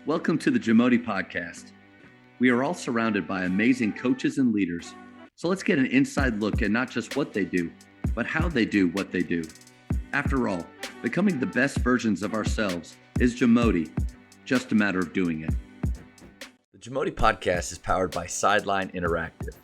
Welcome to the Jamodi Podcast. We are all surrounded by amazing coaches and leaders. So let's get an inside look at not just what they do, but how they do what they do. After all, becoming the best versions of ourselves is Jamodi, just a matter of doing it. The Jamodi Podcast is powered by Sideline Interactive.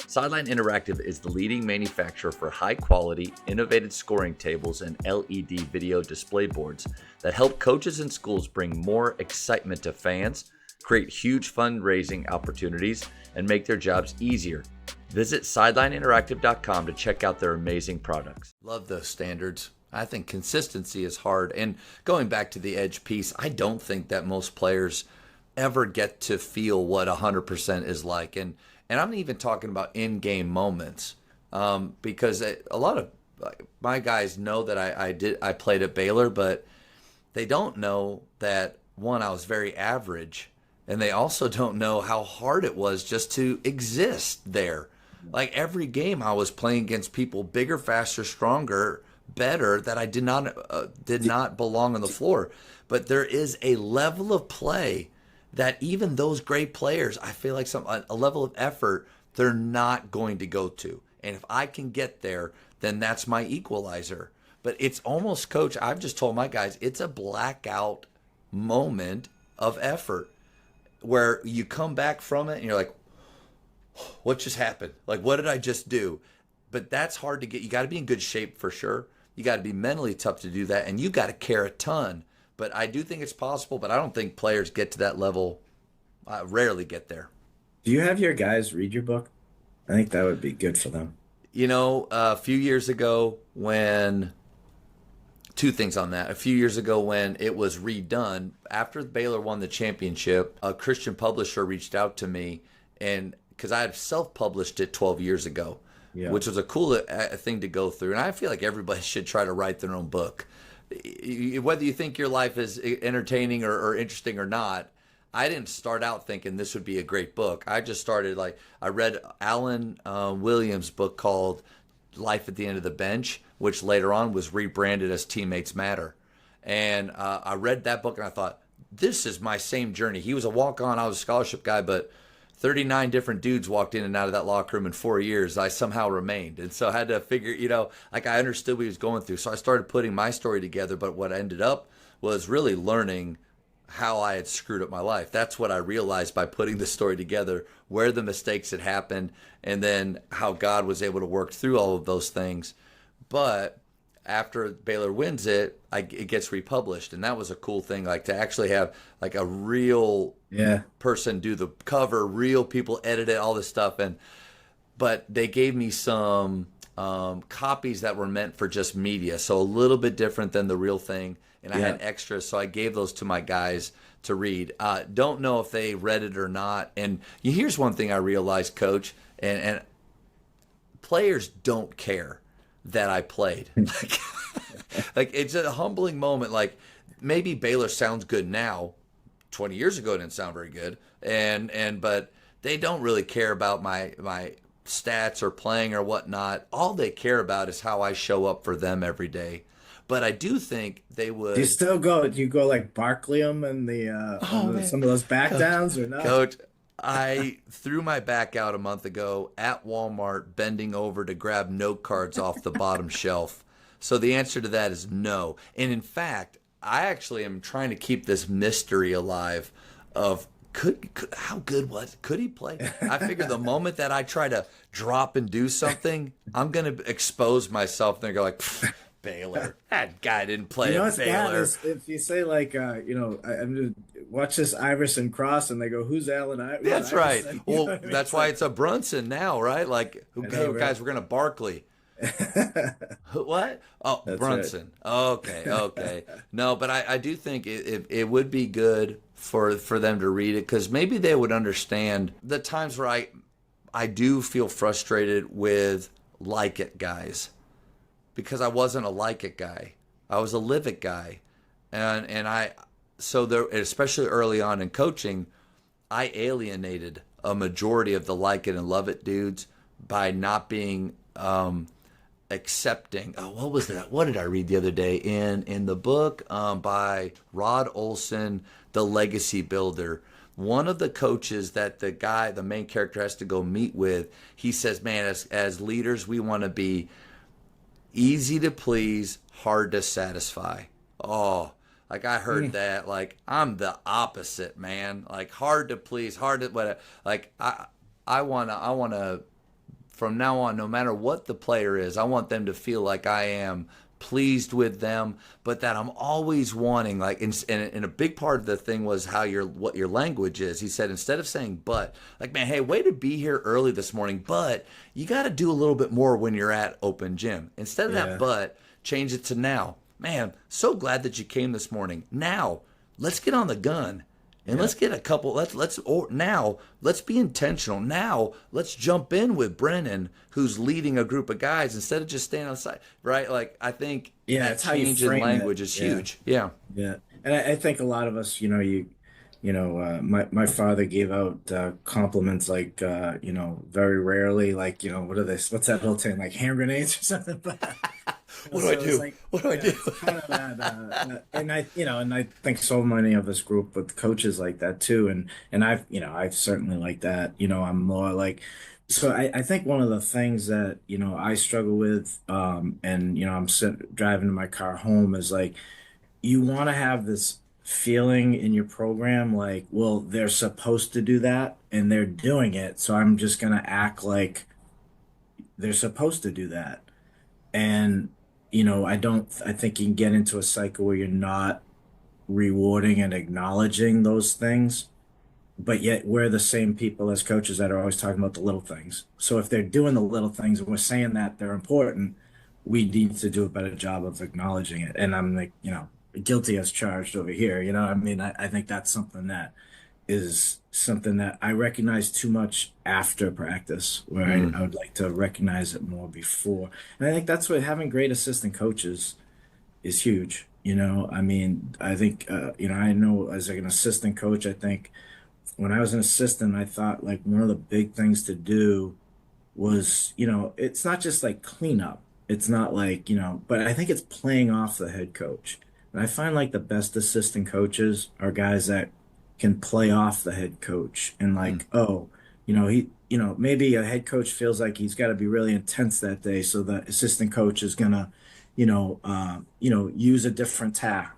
Sideline Interactive is the leading manufacturer for high-quality, innovative scoring tables and LED video display boards that help coaches and schools bring more excitement to fans, create huge fundraising opportunities, and make their jobs easier. Visit sidelineinteractive.com to check out their amazing products. Love those standards. I think consistency is hard. And going back to the edge piece, I don't think that most players ever get to feel what 100% is like. And I'm even talking about in-game moments, because a lot of my guys know that I played at Baylor, but they don't know that, one, I was very average, and they also don't know how hard it was just to exist there. Like every game I was playing against people bigger, faster, stronger, better, that I did not belong on the floor. But there is a level of play that even those great players, I feel like a level of effort they're not going to go to. And if I can get there, then that's my equalizer. But it's almost, Coach, I've just told my guys, it's a blackout moment of effort where you come back from it and you're like, what just happened? Like, what did I just do? But that's hard to get. You got to be in good shape for sure. You got to be mentally tough to do that. And you got to care a ton. But I do think it's possible, but I don't think players get to that level. Rarely get there. Do you have your guys read your book? I think that would be good for them. You know, a few years ago two things on that. A few years ago when it was redone, after Baylor won the championship, a Christian publisher reached out to me, and because I had self-published it 12 years ago, which was a cool thing to go through. And I feel like everybody should try to write their own book. Whether you think your life is entertaining or interesting or not, I didn't start out thinking this would be a great book. I just started, I read Alan Williams' book called Life at the End of the Bench, which later on was rebranded as Teammates Matter. And I read that book and I thought, this is my same journey. He was a walk-on, I was a scholarship guy, but 39 different dudes walked in and out of that locker room in 4 years. I somehow remained. And so I had to figure, I understood what he was going through. So I started putting my story together. But what ended up was really learning how I had screwed up my life. That's what I realized by putting the story together, where the mistakes had happened, and then how God was able to work through all of those things. But after Baylor wins it, it gets republished. And that was a cool thing, to actually have a real person do the cover, real people edit it, all this stuff. But they gave me some copies that were meant for just media, so a little bit different than the real thing. And I had extras, so I gave those to my guys to read. Don't know if they read it or not. And here's one thing I realized, Coach, and players don't care that I played. It's a humbling moment. Maybe Baylor sounds good now. 20 years ago it didn't sound very good. But they don't really care about my stats or playing or whatnot. All they care about is how I show up for them every day. But I do think they would. Do you still go? Do you go like Bartley and some of those back downs or not? Coach, I threw my back out a month ago at Walmart, bending over to grab note cards off the bottom shelf. So the answer to that is no. And in fact, I actually am trying to keep this mystery alive of how good could he play? I figure the moment that I try to drop and do something, I'm going to expose myself and they're going Baylor. That guy didn't play at what's Baylor. bad is if you say I'm gonna watch this Iverson cross, and they go, "Who's Allen Iverson?" That's right. Well, that's why it's a Brunson now, right? Guys, we're gonna Barkley. What? Oh, that's Brunson. Right. Okay. No, but I do think it would be good for them to read it, because maybe they would understand the times where I do feel frustrated with like it guys. Because I wasn't a like it guy, I was a live it guy, especially early on in coaching, I alienated a majority of the like it and love it dudes by not being accepting. Oh, what was that? What did I read the other day in the book by Rod Olson, The Legacy Builder? One of the coaches that the main character has to go meet with, he says, man, as leaders, we want to be easy to please, hard to satisfy. Oh, like I heard that. Like I'm the opposite, man. Like hard to please, hard to whatever. Like I wanna from now on, no matter what the player is, I want them to feel like I am pleased with them, but that I'm always wanting, like, and a big part of the thing was what your language is. He said, instead of saying but, like, man, hey, way to be here early this morning, but you got to do a little bit more when you're at open gym. Instead of that but, change it to now. Man, so glad that you came this morning. Now, let's get on the gun. And let's get a couple. Let's be intentional. Now, let's jump in with Brennan, who's leading a group of guys instead of just staying on the side. Right? Like I think that change in language is huge. Yeah. Yeah, and I think a lot of us, my father gave out compliments like, very rarely, like, what are this? What's that built in? Like hand grenades or something? But what do I do? Like, what do I do? It's kind of and I think so many of this group with coaches like that too. And I've certainly like that. I'm more like, so I think one of the things that, I struggle with, and, I'm driving my car home is like, you want to have this feeling in your program like, well, they're supposed to do that and they're doing it. So I'm just going to act like they're supposed to do that. And, I think you can get into a cycle where you're not rewarding and acknowledging those things, but yet we're the same people as coaches that are always talking about the little things. So if they're doing the little things and we're saying that they're important, we need to do a better job of acknowledging it. And I'm like, guilty as charged over here. I think that's something that is something that I recognize too much after practice, where I would like to recognize it more before. And I think that's what having great assistant coaches is huge. I think, I know as like an assistant coach, I think when I was an assistant, I thought like one of the big things to do was, it's not just like cleanup. It's not like, but I think it's playing off the head coach. And I find like the best assistant coaches are guys that can play off the head coach and like, maybe a head coach feels like he's got to be really intense that day. So the assistant coach is gonna, use a different tack.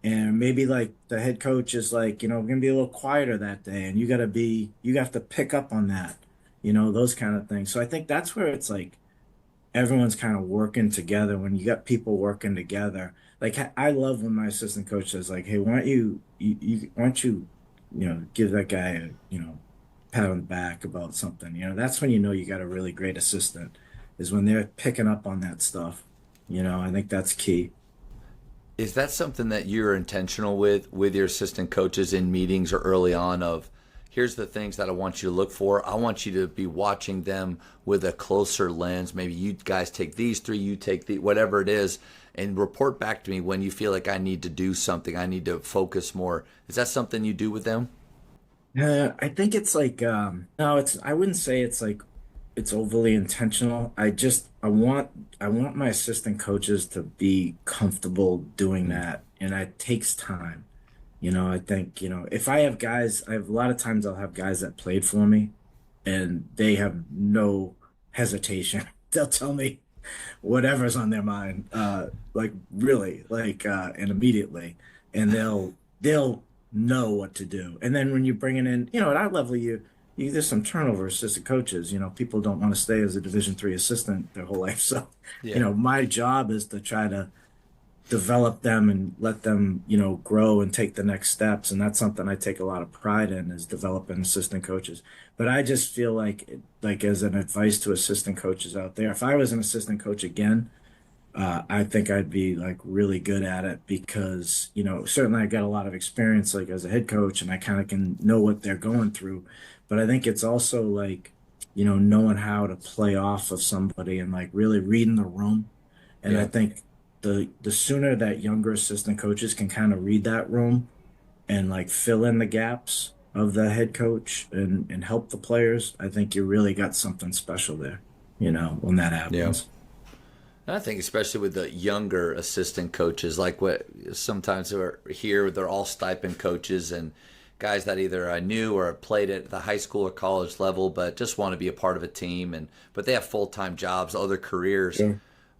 And maybe like the head coach is like, gonna be a little quieter that day. And you have to pick up on that, those kind of things. So I think that's where it's like everyone's kind of working together. When you got people working together, like I love when my assistant coach says like, hey, why don't you give that guy a, pat on the back about something. That's when you got a really great assistant, is when they're picking up on that stuff. I think that's key. Is that something that you're intentional with your assistant coaches in meetings or early on of, here's the things that I want you to look for. I want you to be watching them with a closer lens. Maybe you guys take these three, you take whatever it is, and report back to me when you feel like I need to do something. I need to focus more. Is that something you do with them? I think it's like, no, I wouldn't say it's like, it's overly intentional. I want my assistant coaches to be comfortable doing that. And it takes time. I think, if I have guys, a lot of times I'll have guys that played for me and they have no hesitation. They'll tell me whatever's on their mind, like really, like, and immediately, and they'll know what to do. And then when you bring it in, at our level, there's some turnover assistant coaches. People don't want to stay as a Division III assistant their whole life. So, my job is to try to develop them and let them, grow and take the next steps. And that's something I take a lot of pride in, is developing assistant coaches. But I just feel like as an advice to assistant coaches out there, if I was an assistant coach again, I think I'd be like really good at it, because, certainly I got a lot of experience like as a head coach, and I kind of can know what they're going through. But I think it's also like, knowing how to play off of somebody and like really reading the room. And I think the sooner that younger assistant coaches can kind of read that room and like fill in the gaps of the head coach and help the players, I think you really got something special there, when that happens. And I think especially with the younger assistant coaches, like what sometimes are here, they're all stipend coaches and guys that either I knew or played at the high school or college level, but just want to be a part of a team. And but they have full time jobs, other careers. Yeah.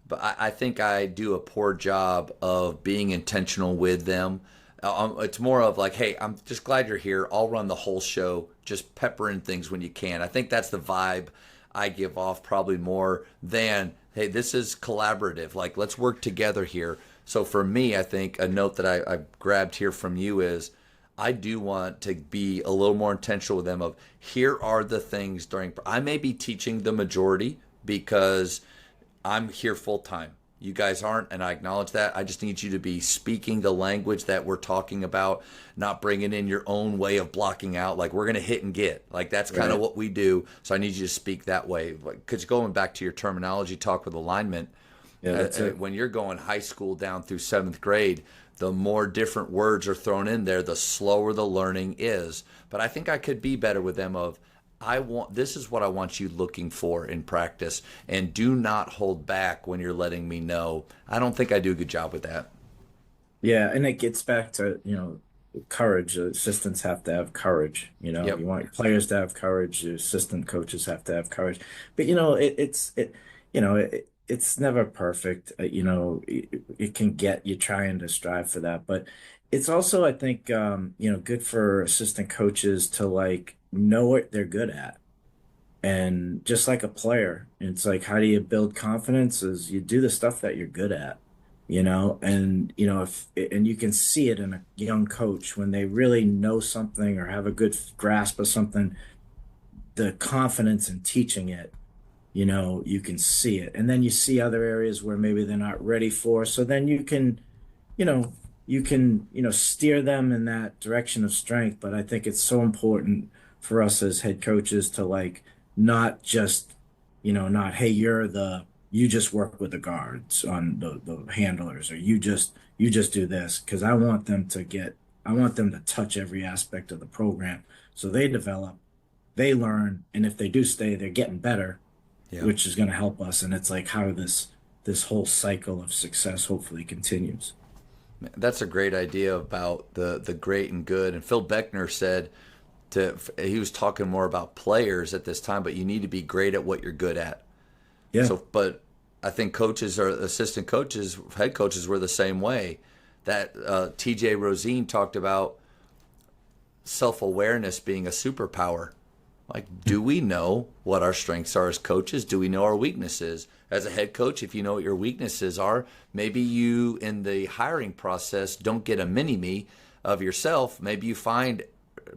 But I think I do a poor job of being intentional with them. It's more of like, hey, I'm just glad you're here. I'll run the whole show. Just pepper in things when you can. I think that's the vibe I give off probably more than, hey, this is collaborative. Like, let's work together here. So for me, I think a note that I grabbed here from you is I do want to be a little more intentional with them of here are the things during, I may be teaching the majority because I'm here full time. You guys aren't, and I acknowledge that. I just need you to be speaking the language that we're talking about, not bringing in your own way of blocking out. Like, we're going to hit and get. Like, that's kind of what we do. So I need you to speak that way. Because going back to your terminology talk with alignment, That's it. when you're going high school down through seventh grade, the more different words are thrown in there, the slower the learning is. But I think I could be better with them of, this is what I want you looking for in practice, and do not hold back when you're letting me know. I don't think I do a good job with that. Yeah, and it gets back to, courage. Assistants have to have courage. Yep. You want your players to have courage. Your assistant coaches have to have courage. But it's never perfect. It can get you trying to strive for that, but it's also, I think, good for assistant coaches to like know what they're good at. And just like a player, it's like, how do you build confidence? Is you do the stuff that you're good at, and if and you can see it in a young coach when they really know something or have a good grasp of something, the confidence in teaching it, you can see it. And then you see other areas where maybe they're not ready for. So then you know, steer them in that direction of strength. But I think it's so important for us as head coaches to like not just, not, hey, you just work with the guards on the handlers, or you just do this. Cause I want them to touch every aspect of the program. So they develop, they learn. And if they do stay, they're getting better, Yeah. which is going to help us. And it's like how this whole cycle of success hopefully continues. That's a great idea about the great and good. And Phil Beckner said he was talking more about players at this time, but you need to be great at what you're good at. Yeah. So, but I think coaches or assistant coaches, head coaches were the same way. That TJ Rosine talked about self-awareness being a superpower. Like, do we know what our strengths are as coaches? Do we know our weaknesses? As a head coach, if you know what your weaknesses are, maybe you in the hiring process don't get a mini-me of yourself. Maybe you find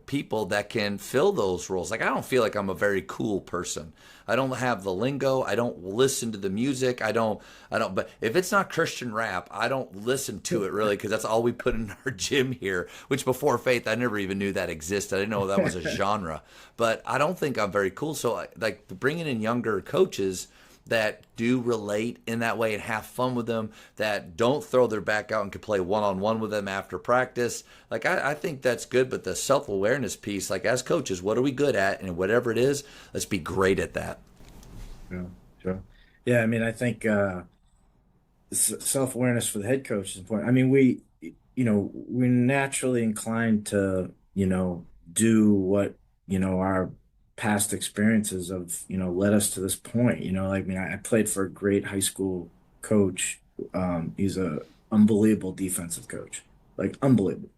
people that can fill those roles. Like, I don't feel like I'm a very cool person. I don't have the lingo. I don't listen to the music. But if it's not Christian rap, I don't listen to it really, because that's all we put in our gym here, which before Faith, I never even knew that existed. I didn't know that was a genre, but I don't think I'm very cool. So like bringing in younger coaches that do relate in that way and have fun with them, that don't throw their back out and can play one-on-one with them after practice. Like, I think that's good, but the self-awareness piece, like as coaches, what are we good at? And whatever it is, let's be great at that. Yeah, sure. Yeah, I mean, I think self-awareness for the head coach is important. I mean, we're naturally inclined to, do what, our past experiences of, led us to this point. Like, I mean, I played for a great high school coach. He's a unbelievable defensive coach, like unbelievable.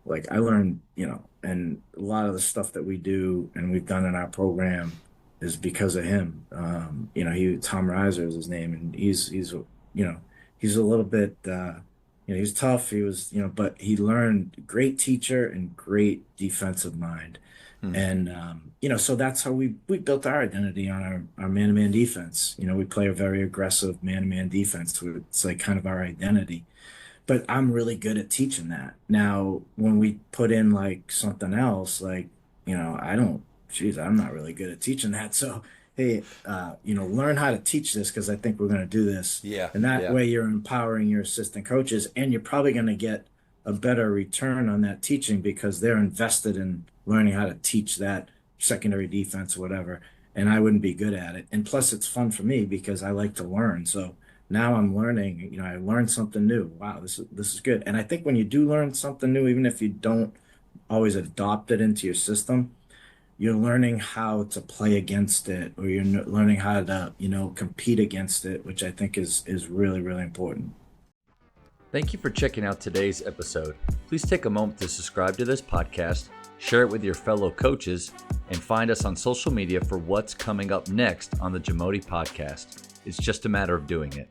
Like I learned, and a lot of the stuff that we do and we've done in our program is because of him. Tom Reiser is his name, and he's a little bit, he's tough. He was, but he learned, great teacher and great defensive mind. And, so that's how we built our identity on our man-to-man defense. We play a very aggressive man-to-man defense. It's like kind of our identity. But I'm really good at teaching that. Now, when we put in like something else, like, I'm not really good at teaching that. So, hey, learn how to teach this, because I think we're going to do this. Yeah. And that yeah. way you're empowering your assistant coaches, and you're probably going to get a better return on that teaching because they're invested in learning how to teach that secondary defense or whatever. And I wouldn't be good at it. And plus it's fun for me because I like to learn. So now I'm learning, I learned something new. Wow, this is good. And I think when you do learn something new, even if you don't always adopt it into your system, you're learning how to play against it, or you're learning how to, compete against it, which I think is really, really important. Thank you for checking out today's episode. Please take a moment to subscribe to this podcast, share it with your fellow coaches, and find us on social media for what's coming up next on the Jamodi podcast. It's just a matter of doing it.